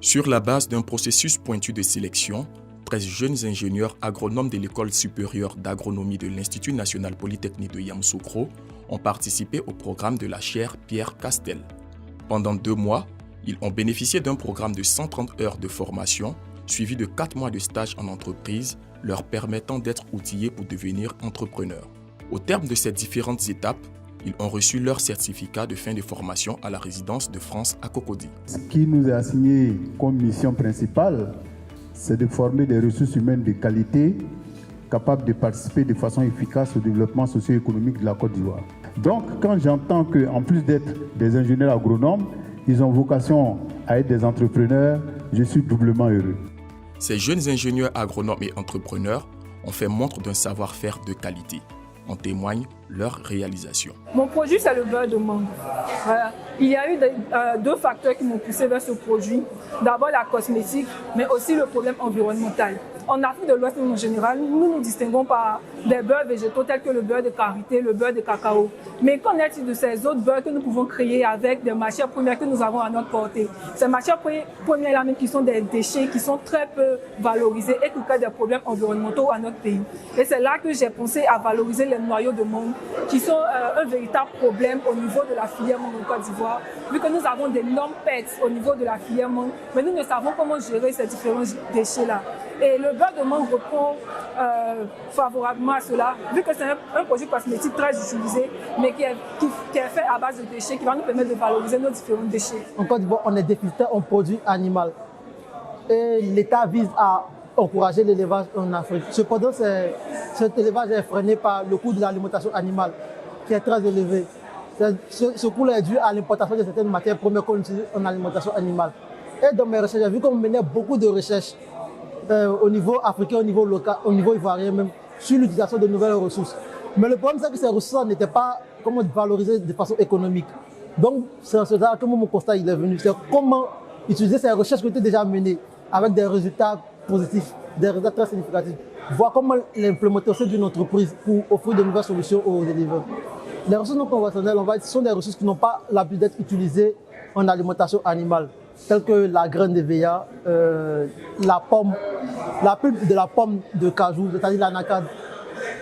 Sur la base d'un processus pointu de sélection, 13 jeunes ingénieurs agronomes de l'École supérieure d'agronomie de l'Institut national polytechnique de Yamoussoukro ont participé au programme de la chaire Pierre Castel. Pendant 2 mois, ils ont bénéficié d'un programme de 130 heures de formation, suivi de 4 mois de stage en entreprise, leur permettant d'être outillés pour devenir entrepreneurs. Au terme de ces différentes étapes, ils ont reçu leur certificat de fin de formation à la résidence de France à Cocody. Ce qui nous est assigné comme mission principale, c'est de former des ressources humaines de qualité capables de participer de façon efficace au développement socio-économique de la Côte d'Ivoire. Donc, quand j'entends qu'en plus d'être des ingénieurs agronomes, ils ont vocation à être des entrepreneurs, je suis doublement heureux. Ces jeunes ingénieurs agronomes et entrepreneurs ont fait montre d'un savoir-faire de qualité. En témoignent leurs réalisations. Mon produit, c'est le beurre de mangue. Il y a eu 2 facteurs qui m'ont poussé vers ce produit. D'abord la cosmétique, mais aussi le problème environnemental. En Afrique de l'Ouest, en général, nous nous distinguons par des beurres végétaux tels que le beurre de karité, le beurre de cacao. Mais qu'en est-il de ces autres beurres que nous pouvons créer avec des matières premières que nous avons à notre portée? Ces matières premières-là même qui sont des déchets, qui sont très peu valorisés et qui créent des problèmes environnementaux à notre pays. Et c'est là que j'ai pensé à valoriser les noyaux de mangue, qui sont un véritable problème au niveau de la filière mangue en Côte d'Ivoire, vu que nous avons d'énormes pertes au niveau de la filière mangue, mais nous ne savons comment gérer ces différents déchets-là. Et le beurre de mangue répond favorablement à cela, vu que c'est un produit cosmétique très utilisé, mais qui est fait à base de déchets, qui va nous permettre de valoriser nos différents déchets. En Côte d'Ivoire, on est déficitaire en produits animaux. Et l'État vise à encourager l'élevage en Afrique. Cependant, cet élevage est freiné par le coût de l'alimentation animale, qui est très élevé. Ce coût est dû à l'importation de certaines matières premières qu'on utilise en alimentation animale. Et dans mes recherches, j'ai vu qu'on menait beaucoup de recherches au niveau africain, au niveau local, au niveau ivoirien même, sur l'utilisation de nouvelles ressources. Mais le problème, c'est que ces ressources n'étaient pas valorisées de façon économique. Donc, c'est en ce genre que mon constat il est venu. C'est comment utiliser ces recherches qui étaient déjà menées avec des résultats positifs, des résultats très significatifs. Voir comment l'implémenter au sein d'une entreprise pour offrir de nouvelles solutions aux éleveurs. Les ressources non conventionnelles, ce sont des ressources qui n'ont pas l'habitude d'être utilisées en alimentation animale, telles que la graine de veilla, la pulpe de la pomme de cajou, c'est-à-dire l'anacade.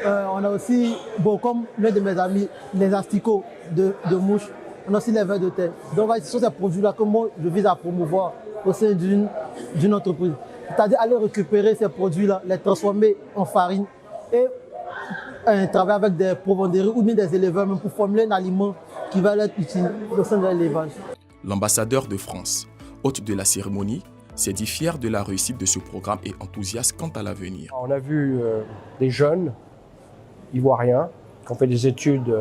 On a aussi, comme l'un de mes amis, les asticots de mouche. On a aussi les vers de terre. Donc, ce sont ces produits-là que moi, je vise à promouvoir au sein d'une entreprise. C'est-à-dire aller récupérer ces produits-là, les transformer en farine et travailler avec des provenderies ou bien des éleveurs même pour formuler un aliment qui va être utile au sein de l'élevage. L'ambassadeur de France, hôte de la cérémonie, s'est dit fier de la réussite de ce programme et enthousiaste quant à l'avenir. On a vu des jeunes ivoiriens qui ont fait des études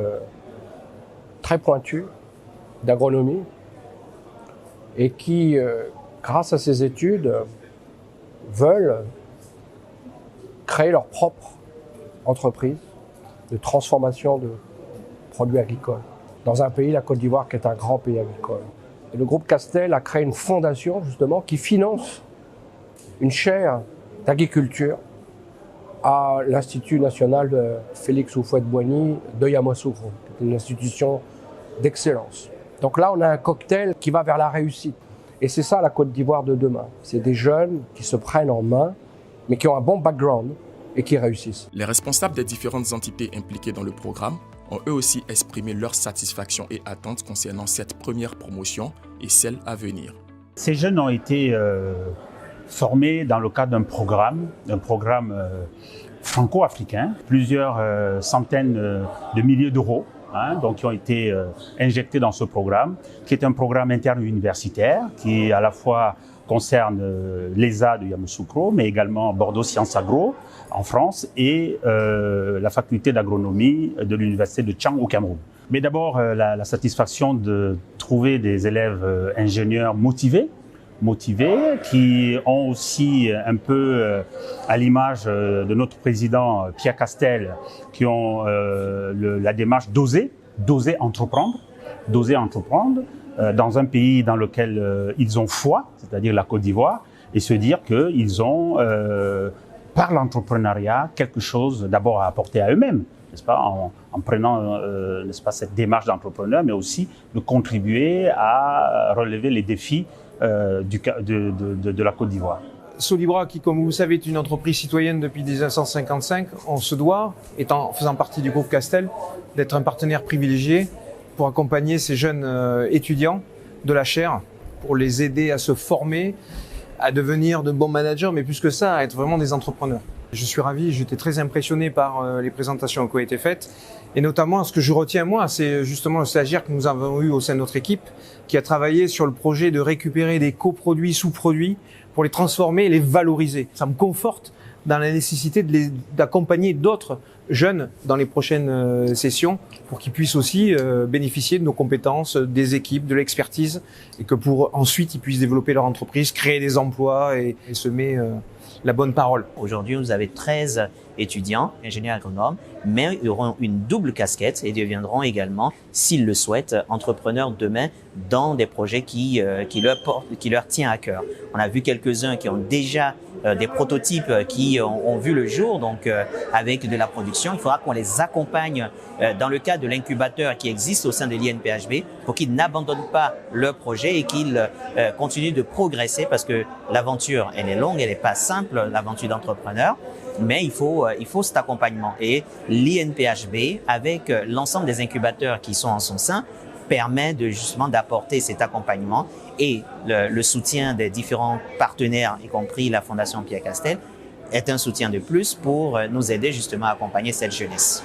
très pointues d'agronomie et qui, grâce à ces études, veulent créer leur propre entreprise de transformation de produits agricoles dans un pays, la Côte d'Ivoire, qui est un grand pays agricole. Et le groupe Castel a créé une fondation, justement, qui finance une chaire d'agriculture à l'Institut national de Félix Houphouët-Boigny de Yamoussoukro, qui est une institution d'excellence. Donc là, on a un cocktail qui va vers la réussite. Et c'est ça la Côte d'Ivoire de demain. C'est des jeunes qui se prennent en main, mais qui ont un bon background et qui réussissent. Les responsables des différentes entités impliquées dans le programme ont eux aussi exprimé leur satisfaction et attente concernant cette première promotion et celle à venir. Ces jeunes ont été formés dans le cadre d'un programme franco-africain, plusieurs centaines de milliers d'euros, donc qui ont été injectés dans ce programme, qui est un programme interne universitaire qui à la fois concerne l'ESA de Yamoussoukro, mais également Bordeaux Sciences Agro en France et la faculté d'agronomie de l'université de Tchang au Cameroun. Mais d'abord, la satisfaction de trouver des élèves ingénieurs motivés, qui ont aussi un peu, à l'image de notre président Pierre Castel, qui ont la démarche d'oser entreprendre dans un pays dans lequel ils ont foi, c'est-à-dire la Côte d'Ivoire, et se dire qu'ils ont par l'entrepreneuriat, quelque chose d'abord à apporter à eux-mêmes, n'est-ce pas, en prenant, n'est-ce pas, cette démarche d'entrepreneur, mais aussi de contribuer à relever les défis de la Côte d'Ivoire. Solibra, qui, comme vous le savez, est une entreprise citoyenne depuis 1955, on se doit, faisant partie du groupe Castel, d'être un partenaire privilégié pour accompagner ces jeunes étudiants de la chaire, pour les aider à se former, à devenir de bons managers, mais plus que ça, à être vraiment des entrepreneurs. Je suis ravi, j'étais très impressionné par les présentations qui ont été faites. Et notamment, ce que je retiens, moi, c'est justement le stagiaire que nous avons eu au sein de notre équipe, qui a travaillé sur le projet de récupérer des coproduits, sous-produits, pour les transformer et les valoriser. Ça me conforte dans la nécessité d'accompagner d'autres jeunes dans les prochaines sessions pour qu'ils puissent aussi bénéficier de nos compétences, des équipes, de l'expertise, et que pour ensuite ils puissent développer leur entreprise, créer des emplois et semer la bonne parole. Aujourd'hui, vous avez 13 étudiants, ingénieurs agronomes, mais ils auront une double casquette et deviendront également, s'ils le souhaitent, entrepreneurs demain dans des projets qui leur tient à cœur. On a vu quelques-uns qui ont déjà des prototypes qui ont vu le jour, donc avec de la production. Il faudra qu'on les accompagne dans le cadre de l'incubateur qui existe au sein de l'INPHB pour qu'ils n'abandonnent pas leur projet et qu'ils continuent de progresser, parce que l'aventure, elle est longue, elle n'est pas simple, l'aventure d'entrepreneur, mais il faut cet accompagnement. Et l'INPHB, avec l'ensemble des incubateurs qui sont en son sein, permet justement d'apporter cet accompagnement et le soutien des différents partenaires, y compris la Fondation Pierre Castel, est un soutien de plus pour nous aider justement à accompagner cette jeunesse.